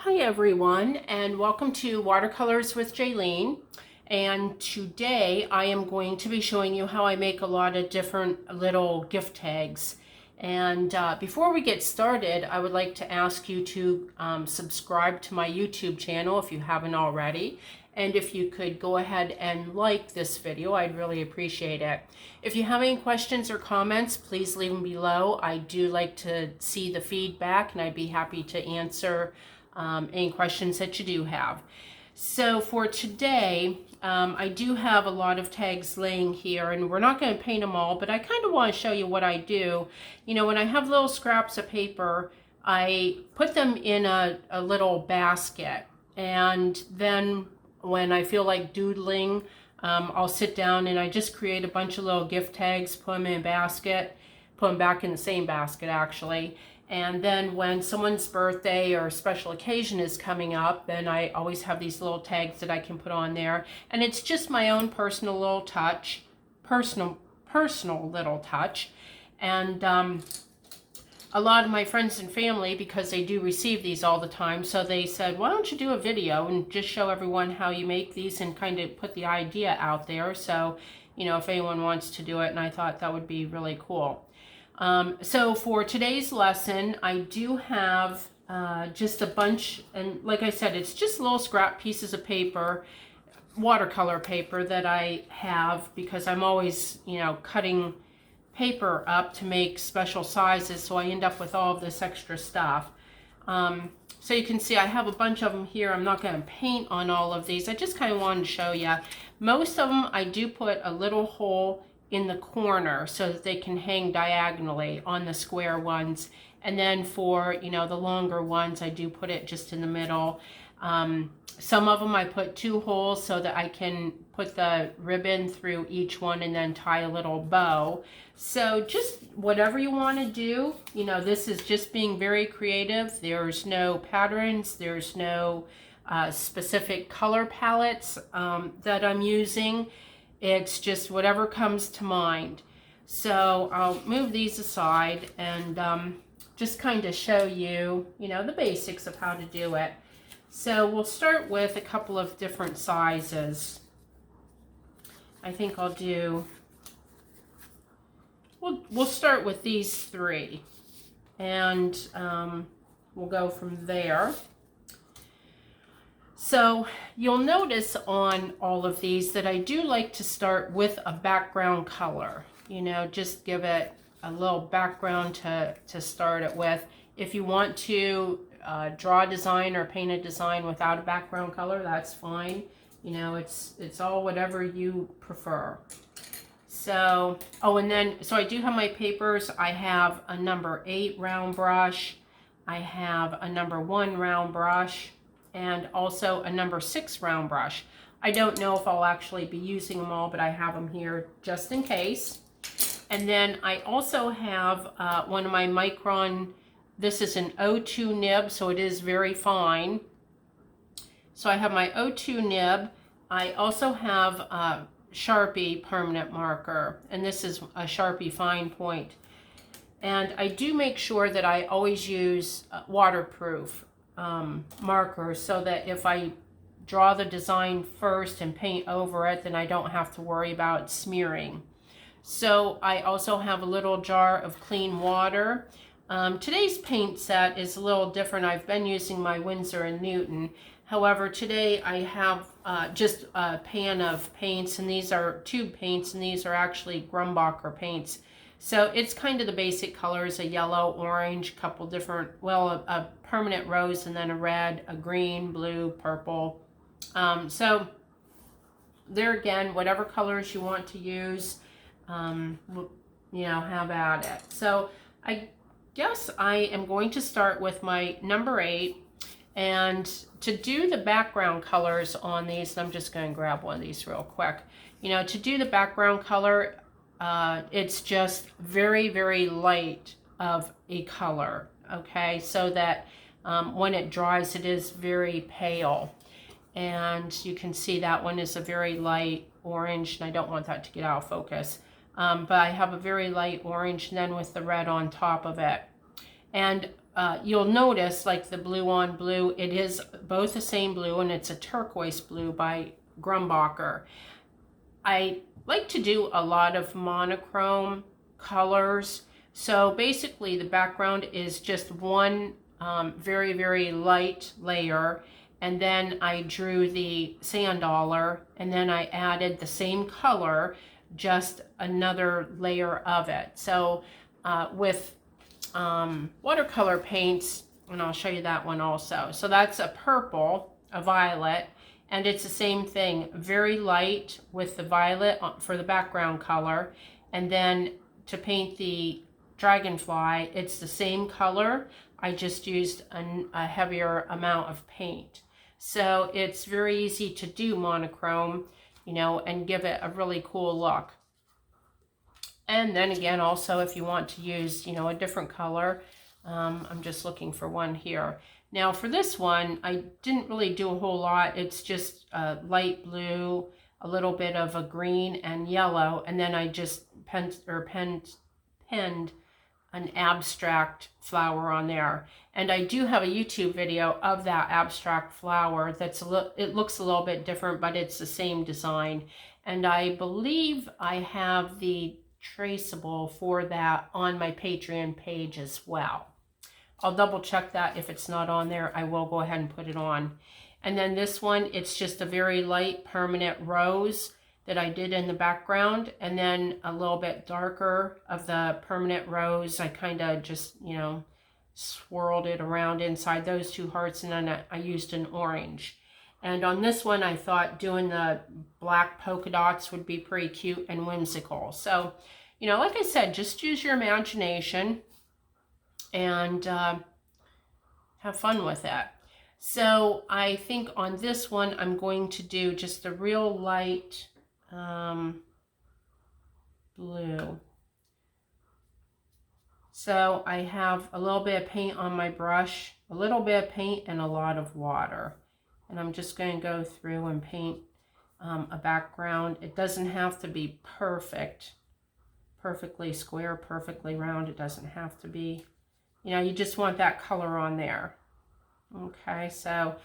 Hi everyone, and welcome to Watercolors with Jaylene. And today I am going to be showing you how I make a lot of different little gift tags. And before we get started, I would like to ask you to subscribe to my YouTube channel if you haven't already. And if you could go ahead and like this video, I'd really appreciate it. If you have any questions or comments, please leave them below. I do like to see the feedback, and I'd be happy to answer any questions that you do have. So for today, I do have a lot of tags laying here, and we're not going to paint them all, but I kind of want to show you what I do. You know, when I have little scraps of paper, I put them in a little basket, and then when I feel like doodling, I'll sit down and I just create a bunch of little gift tags, put them in a basket, put them back in the same basket actually. And then when someone's birthday or special occasion is coming up, then I always have these little tags that I can put on there. And it's just my own personal little touch, personal little touch. And a lot of my friends and family, because they do receive these all the time, so they said, why don't you do a video and just show everyone how you make these and kind of put the idea out there. So, you know, if anyone wants to do it, and I thought that would be really cool. So for today's lesson, I do have just a bunch, and like I said, it's just little scrap pieces of paper, watercolor paper that I have because I'm always, you know, cutting paper up to make special sizes, so I end up with all of this extra stuff. So you can see I have a bunch of them here. I'm not going to paint on all of these. I just kind of wanted to show you. Most of them I do put a little hole in the corner so that they can hang diagonally on the square ones, and then for, you know, the longer ones I do put it just in the middle. Some of them I put 2 holes so that I can put the ribbon through each one and then tie a little bow. So just whatever you want to do, you know, this is just being very creative. There's no patterns, there's no specific color palettes that I'm using. It's just whatever comes to mind. So I'll move these aside and just kind of show you, you know, the basics of how to do it. So we'll start with a couple of different sizes. I think I'll do, we'll start with these 3, and we'll go from there. So you'll notice on all of these that I do like to start with a background color. You know, just give it a little background to start it with. If you want to draw a design or paint a design without a background color, that's fine. You know, it's all whatever you prefer. So, oh, and then, so I do have my papers. I have a number 8 round brush. I have a number 1 round brush, and also a number 6 round brush. I don't know if I'll actually be using them all, but I have them here just in case. And then I also have one of my Micron, this is an O2 nib, so it is very fine. So I have my O2 nib. I also have a Sharpie permanent marker, and this is a Sharpie fine point. And I do make sure that I always use waterproof markers, so that if I draw the design first and paint over it, then I don't have to worry about smearing. So I also have a little jar of clean water. Today's paint set is a little different. I've been using my Winsor & Newton. However, today I have just a pan of paints, and these are tube paints, and these are actually Grumbacher paints. So it's kind of the basic colors, a yellow, orange, couple different, well, a permanent rose, and then a red, a green, blue, purple. So there again, whatever colors you want to use, you know, have at it. So I guess I am going to start with my number 8, and to do the background colors on these, I'm just going to grab one of these real quick. You know, to do the background color, it's just very, very light of a color, okay, so that when it dries, it is very pale. And you can see that one is a very light orange, and I don't want that to get out of focus. But I have a very light orange, and then with the red on top of it. And you'll notice like the blue on blue, it is both the same blue, and it's a turquoise blue by Grumbacher. I like to do a lot of monochrome colors. So basically the background is just one very, very light layer, and then I drew the sand dollar, and then I added the same color, just another layer of it. So with watercolor paints, and I'll show you that one also. So that's a purple, a violet, and it's the same thing, very light with the violet for the background color. And then to paint the Dragonfly, it's the same color. I just used a heavier amount of paint. So it's very easy to do monochrome, you know, and give it a really cool look. And then again, also, if you want to use, you know, a different color, I'm just looking for one here. Now for this one, I didn't really do a whole lot. It's just light blue, a little bit of a green and yellow, and then I just penned an abstract flower on there. And I do have a YouTube video of that abstract flower that's it looks a little bit different, but it's the same design. And I believe I have the traceable for that on my Patreon page as well. I'll double check that. If it's not on there, I will go ahead and put it on. And then this one, it's just a very light permanent rose that I did in the background, and then a little bit darker of the permanent rose. I kind of just, you know, swirled it around inside those two hearts, and then I used an orange. And on this one, I thought doing the black polka dots would be pretty cute and whimsical. So, you know, like I said, just use your imagination and have fun with it. So I think on this one, I'm going to do just a real light blue. So I have a little bit of paint on my brush, a little bit of paint and a lot of water. And I'm just going to go through and paint a background. It doesn't have to be perfectly square, perfectly round. It doesn't have to be. You know, you just want that color on there. Okay, so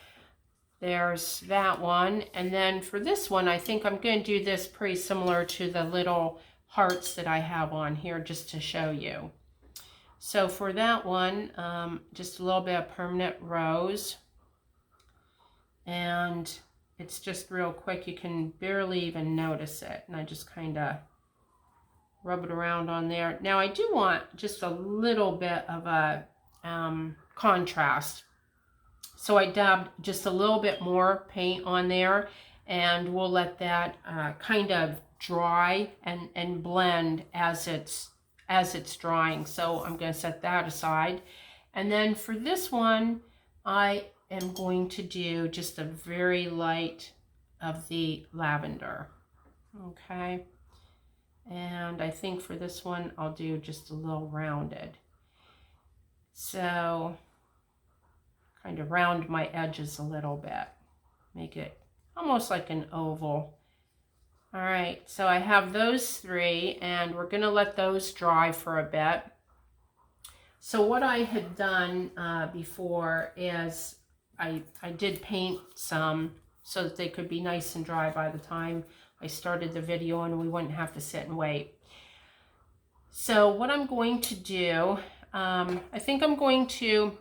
there's that one. And then for this one, I think I'm going to do this pretty similar to the little hearts that I have on here, just to show you. So for that one, just a little bit of permanent rose. And it's just real quick. You can barely even notice it. And I just kind of rub it around on there. Now I do want just a little bit of a contrast. So I dabbed just a little bit more paint on there, and we'll let that kind of dry and blend as it's drying. So I'm going to set that aside. And then for this one, I am going to do just a very light of the lavender. Okay. And I think for this one, I'll do just a little rounded. So kind of round my edges a little bit, make it almost like an oval. All right, so I have those three, and we're gonna let those dry for a bit. So what I had done before is I did paint some so that they could be nice and dry by the time I started the video, and we wouldn't have to sit and wait. So what I'm going to do, I think I'm going to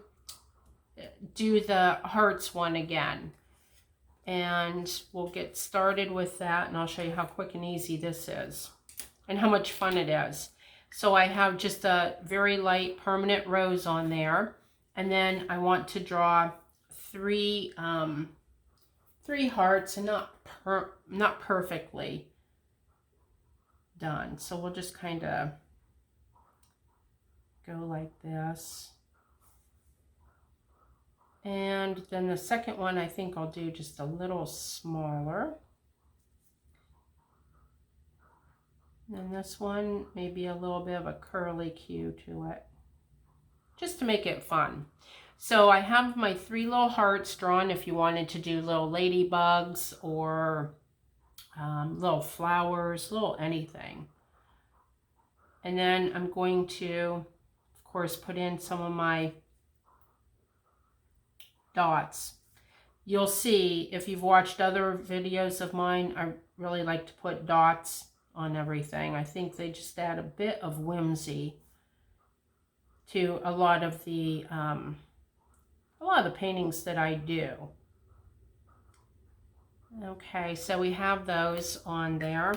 do the hearts one again, and we'll get started with that, and I'll show you how quick and easy this is and how much fun it is. So I have just a very light permanent rose on there, and then I want to draw three hearts, and not perfectly done. So we'll just kind of go like this. And then the second one, I think I'll do just a little smaller. And this one, maybe a little bit of a curly Q to it, just to make it fun. So I have my three little hearts drawn if you wanted to do little ladybugs or little flowers, little anything. And then I'm going to, of course, put in some of my dots. You'll see if you've watched other videos of mine, I really like to put dots on everything. I think they just add a bit of whimsy to a lot of the paintings that I do. Okay, so we have those on there.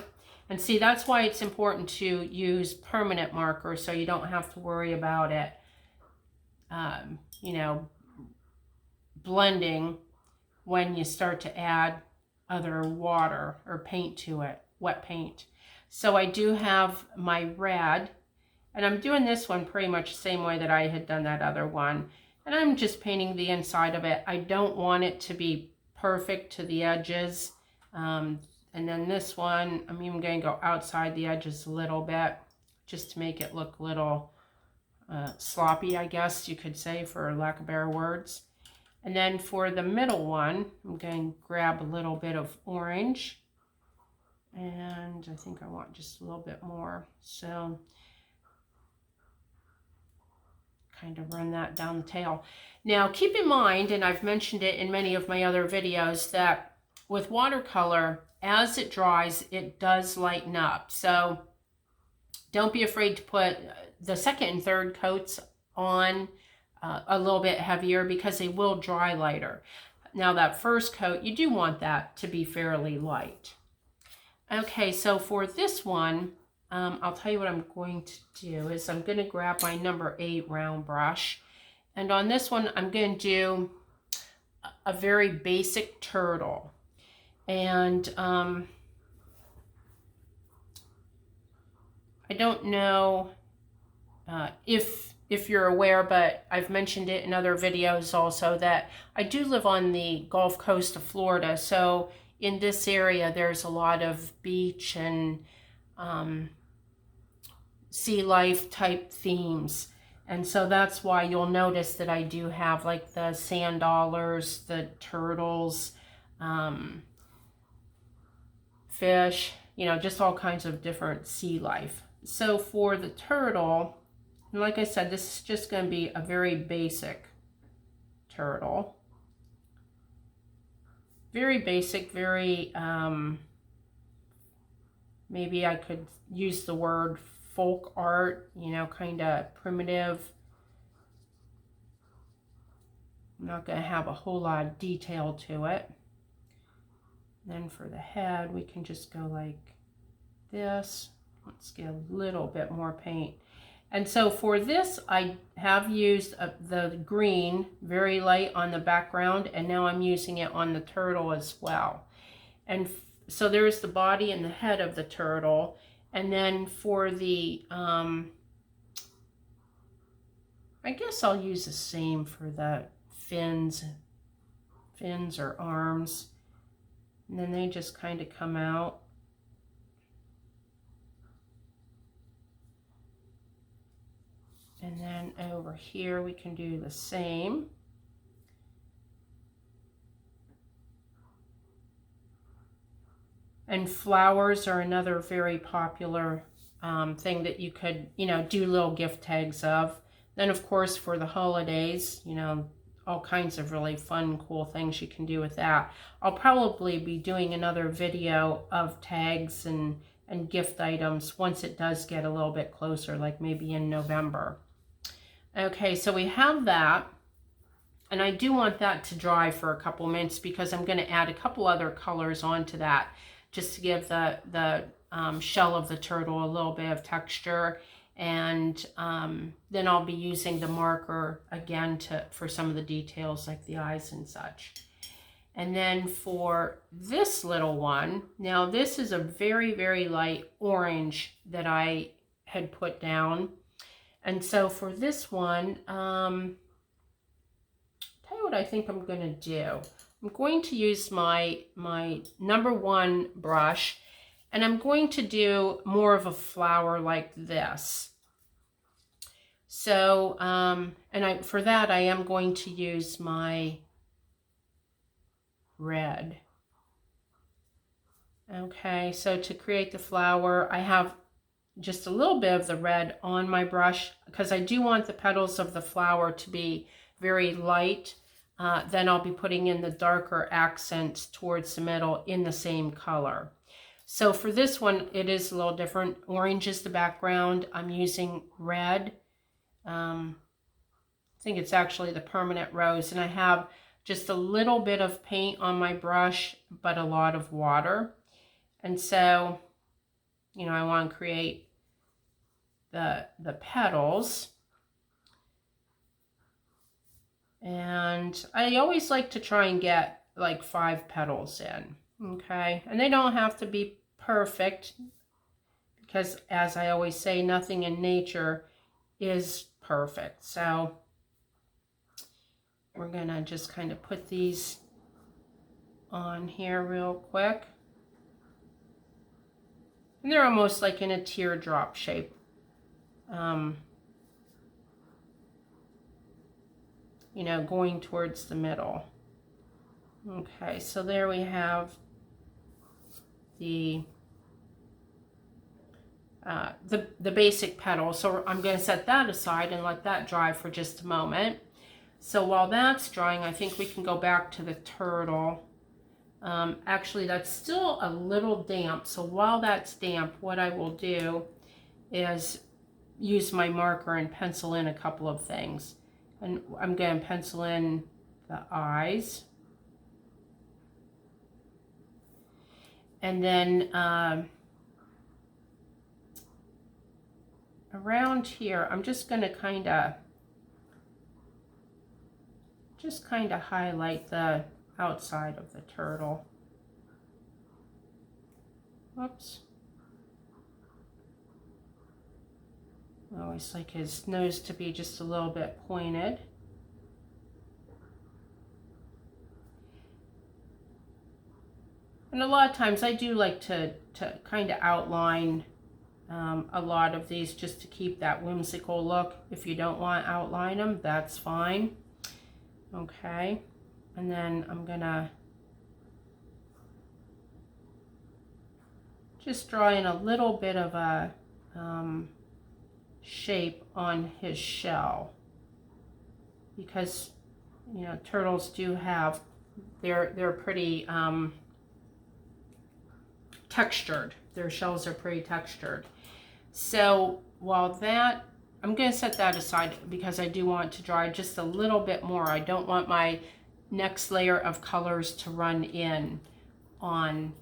And see, that's why it's important to use permanent marker, so you don't have to worry about it, you know, blending when you start to add other water or paint to it, wet paint. So I do have my red, and I'm doing this one pretty much the same way that I had done that other one. And I'm just painting the inside of it. I don't want it to be perfect to the edges. And then this one, I'm even going to go outside the edges a little bit, just to make it look a little sloppy, I guess you could say, for lack of better words. And then for the middle one, I'm going to grab a little bit of orange. And I think I want just a little bit more. So kind of run that down the tail. Now keep in mind, and I've mentioned it in many of my other videos, that with watercolor, as it dries, it does lighten up. So don't be afraid to put the second and third coats on a little bit heavier, because they will dry lighter. Now that first coat, you do want that to be fairly light. Okay, so for this one, I'll tell you what I'm going to do is I'm going to grab my number 8 round brush. And on this one, I'm going to do a very basic turtle. And I don't know if you're aware, but I've mentioned it in other videos also, that I do live on the Gulf Coast of Florida. So in this area, there's a lot of beach and sea life type themes. And so that's why you'll notice that I do have like the sand dollars, the turtles, fish, you know, just all kinds of different sea life. So for the turtle, and like I said, this is just going to be a very basic turtle. Very basic, very, maybe I could use the word folk art, you know, kind of primitive. I'm not going to have a whole lot of detail to it. Then for the head, we can just go like this. Let's get a little bit more paint. And so for this, I have used the green, very light on the background, and now I'm using it on the turtle as well. And so there's the body and the head of the turtle. And then for the, I guess I'll use the same for the fins or arms. And then they just kind of come out. And then over here we can do the same. And flowers are another very popular thing that you could, you know, do little gift tags of. Then of course for the holidays, you know, all kinds of really fun, cool things you can do with that. I'll probably be doing another video of tags and gift items once it does get a little bit closer, like maybe in November. Okay, so we have that, and I do want that to dry for a couple minutes because I'm going to add a couple other colors onto that just to give the shell of the turtle a little bit of texture. And then I'll be using the marker again for some of the details like the eyes and such. And then for this little one, now this is a very, very light orange that I had put down. And so for this one, tell you what I think I'm going to do. I'm going to use my number 1 brush, and I'm going to do more of a flower like this. So, for that, I am going to use my red. Okay, so to create the flower, I have just a little bit of the red on my brush because I do want the petals of the flower to be very light. then I'll be putting in the darker accents towards the middle in the same color. So for this one, it is a little different. Orange is the background. I'm using red. I think it's actually the permanent rose, and I have just a little bit of paint on my brush, but a lot of water. And so, you know, I want to create the petals. And I always like to try and get like 5 petals in, okay? And they don't have to be perfect, because as I always say, nothing in nature is perfect. So we're gonna just kind of put these on here real quick. And they're almost like in a teardrop shape. You know, going towards the middle. Okay, so there we have the basic petal. So I'm going to set that aside and let that dry for just a moment. So while that's drying, I think we can go back to the turtle. Actually, that's still a little damp. So while that's damp, what I will do is use my marker and pencil in a couple of things. And I'm going to pencil in the eyes. And then around here, I'm just going to kind of highlight the outside of the turtle. Whoops. I always like his nose to be just a little bit pointed. And a lot of times I do like to kind of outline a lot of these just to keep that whimsical look. If you don't want to outline them, that's fine. Okay, and then I'm gonna just draw in a little bit of a shape on his shell, because you know turtles do have they're pretty textured. Their shells are pretty textured. So while that, I'm going to set that aside because I do want it to dry just a little bit more. I don't want my next layer of colors to run in on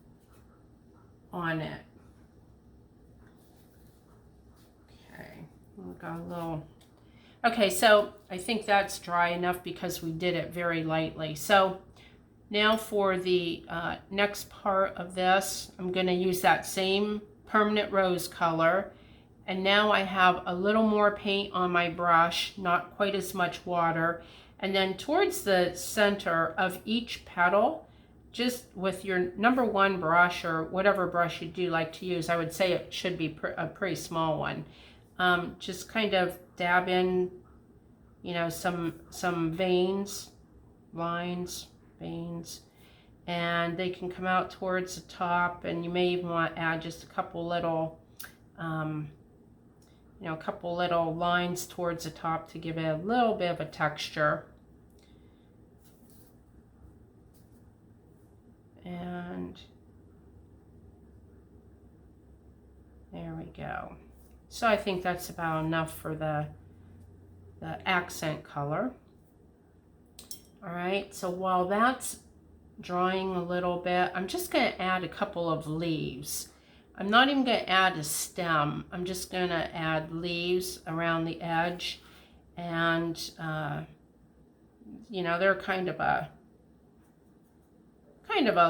it. We've got a little. Okay, so I think that's dry enough because we did it very lightly. So now for the next part of this, I'm going to use that same permanent rose color. And now I have a little more paint on my brush, not quite as much water. And then towards the center of each petal, just with your #1 brush or whatever brush you do like to use, I would say it should be a pretty small one. Just kind of dab in, you know, some veins, lines, veins, and they can come out towards the top, and you may even want to add just a couple little, you know, a couple little lines towards the top to give it a little bit of a texture. And there we go. So I think that's about enough for the accent color. All right, so while that's drying a little bit, I'm just going to add a couple of leaves. I'm not even going to add a stem. I'm just going to add leaves around the edge. And, you know, they're kind of a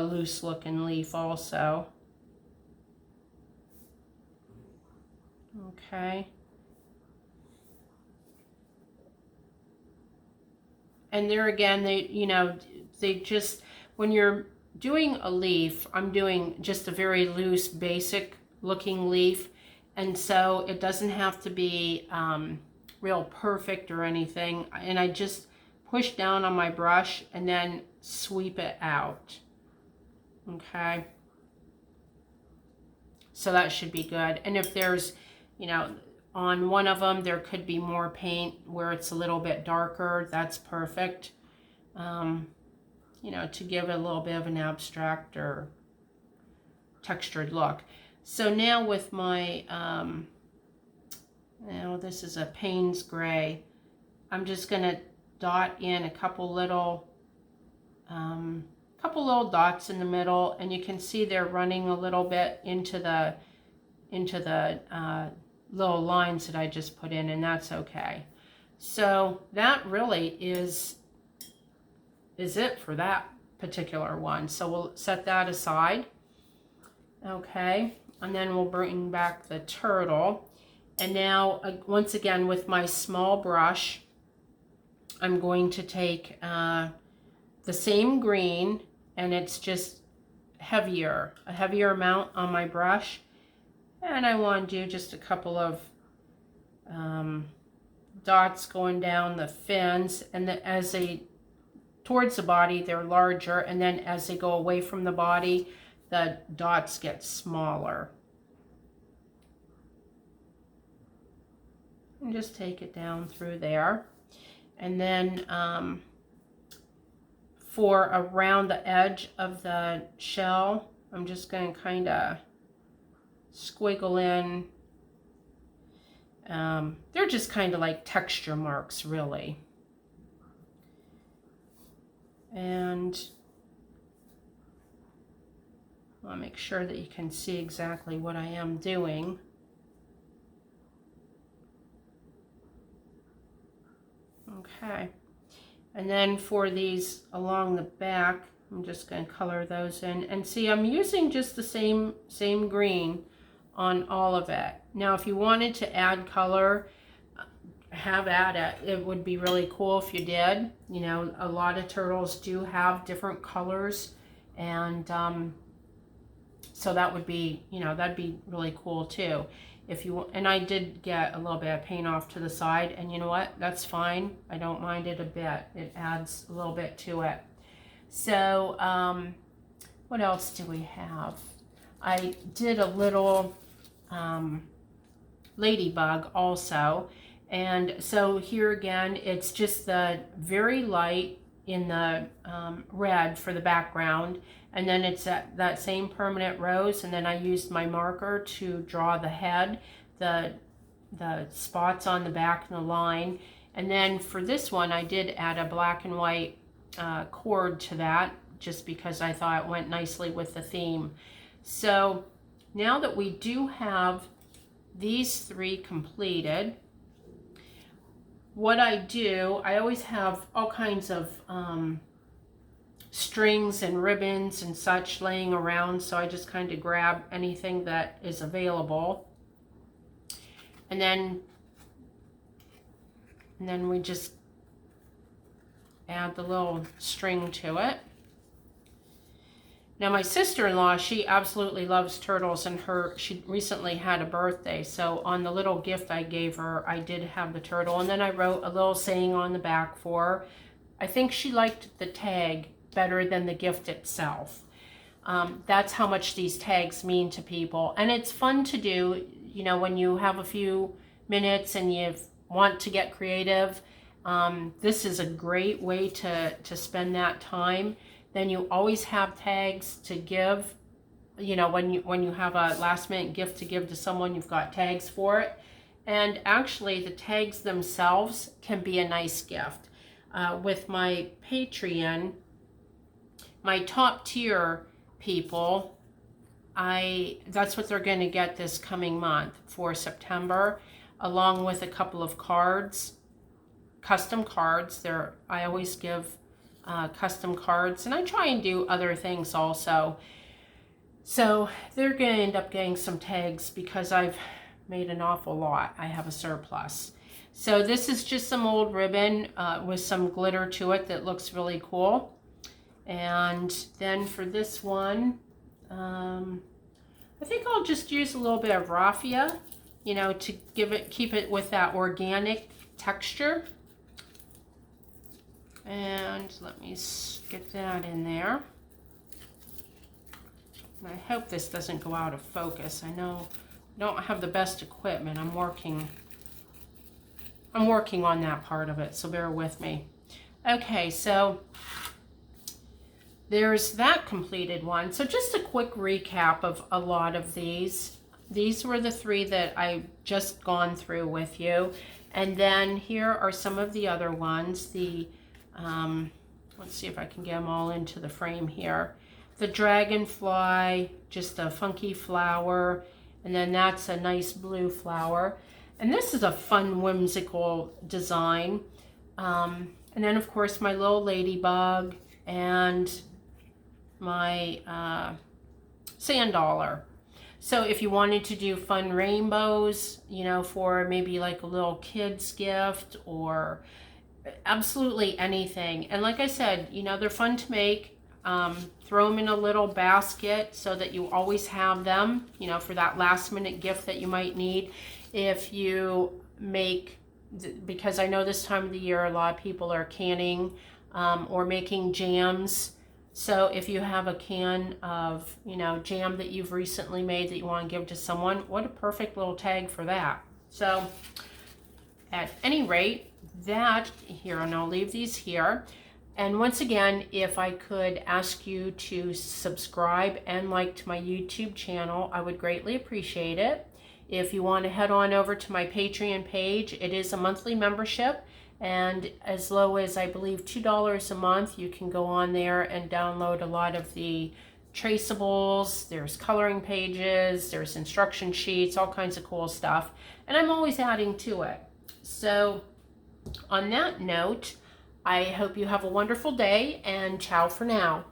loose looking leaf also. Okay. And there again, they just, when you're doing a leaf, I'm doing just a very loose, basic looking leaf. And so it doesn't have to be real perfect or anything. And I just push down on my brush and then sweep it out. Okay. So that should be good. And if there's, you know, on one of them, there could be more paint where it's a little bit darker. That's perfect. you know, to give it a little bit of an abstract or textured look. So now with my, now this is a Payne's Gray, I'm just going to dot in a couple little dots in the middle, and you can see they're running a little bit into the little lines that I just put in, and that's okay. So that really is it for that particular one. So we'll set that aside. Okay, and then we'll bring back the turtle. And now, once again, with my small brush, I'm going to take the same green, and it's just a heavier amount on my brush. And I want to do just a couple of dots going down the fins, and as they towards the body, they're larger, and then as they go away from the body, the dots get smaller. And just take it down through there. And then for around the edge of the shell, I'm just going to kind of squiggle in. They're just kind of like texture marks, really. And I'll make sure that you can see exactly what I am doing. Okay, and then for these along the back, I'm just going to color those in. And see, I'm using just the same green on all of it. Now, if you wanted to add color, have at it. It would be really cool if you did. You know, a lot of turtles do have different colors, and so that would be, you know, that'd be really cool too. If you, and I did get a little bit of paint off to the side, and you know what, that's fine. I don't mind it a bit. It adds a little bit to it. So what else do we have? I did a little Ladybug also, and so here again, it's just the very light in the red for the background, and then it's that same permanent rose, and then I used my marker to draw the head, the spots on the back and the line. And then for this one, I did add a black and white cord to that, just because I thought it went nicely with the theme. So now that we do have these three completed, what I do, I always have all kinds of strings and ribbons and such laying around, so I just kind of grab anything that is available, and then we just add the little string to it. Now my sister-in-law, she absolutely loves turtles, and she recently had a birthday, so on the little gift I gave her, I did have the turtle, and then I wrote a little saying on the back for her. I think she liked the tag better than the gift itself. That's how much these tags mean to people, and it's fun to do, you know, when you have a few minutes and you want to get creative. This is a great way to spend that time. Then you always have tags to give. You know, when you have a last minute gift to give to someone, you've got tags for it. And actually the tags themselves can be a nice gift. With my Patreon, my top tier people, that's what they're going to get this coming month for September, along with a couple of cards, custom cards. I always give custom cards, and I try and do other things also. So they're going to end up getting some tags because I've made an awful lot. I have a surplus. So this is just some old ribbon with some glitter to it that looks really cool. And then for this one, I think I'll just use a little bit of raffia, you know, to keep it with that organic texture. And let me get that in there. And I hope this doesn't go out of focus. I know I don't have the best equipment. I'm working on that part of it, so bear with me. Okay, so there's that completed one. So just a quick recap of a lot of these. These were the 3 that I just gone through with you. And then here are some of the other ones. The, let's see if I can get them all into the frame here. The Dragonfly, just a funky flower. And then that's a nice blue flower. And this is a fun, whimsical design. And then, of course, my little Ladybug and my sand dollar. So if you wanted to do fun rainbows, you know, for maybe like a little kid's gift or absolutely anything. And like I said, you know, they're fun to make. Throw them in a little basket so that you always have them, you know, for that last minute gift that you might need. If you make, because I know this time of the year a lot of people are canning or making jams. So if you have a can of, you know, jam that you've recently made that you want to give to someone, what a perfect little tag for that. So at any rate, that here, and I'll leave these here. And once again, if I could ask you to subscribe and like to my YouTube channel, I would greatly appreciate it. If you want to head on over to my Patreon page, it is a monthly membership. And as low as, I believe, $2 a month, you can go on there and download a lot of the traceables. There's coloring pages, there's instruction sheets, all kinds of cool stuff. And I'm always adding to it. So on that note, I hope you have a wonderful day, and ciao for now.